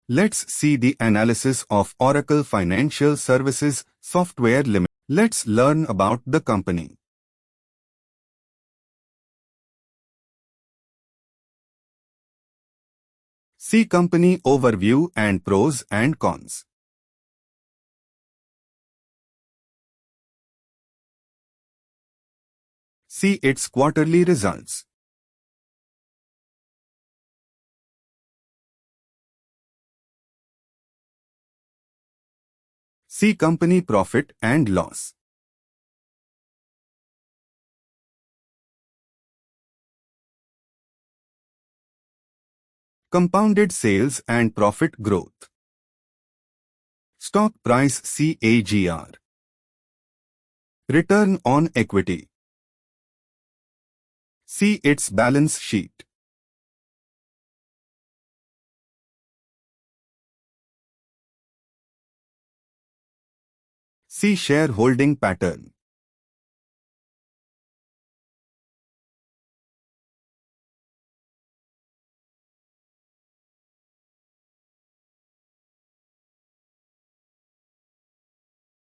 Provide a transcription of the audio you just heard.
Let's see the analysis of Oracle Financial Services Software Limited. Let's learn about the company. See company overview and pros and cons. See its quarterly results. See company profit and loss. Compounded sales and profit growth. Stock price CAGR. Return on equity. See its balance sheet. See shareholding pattern.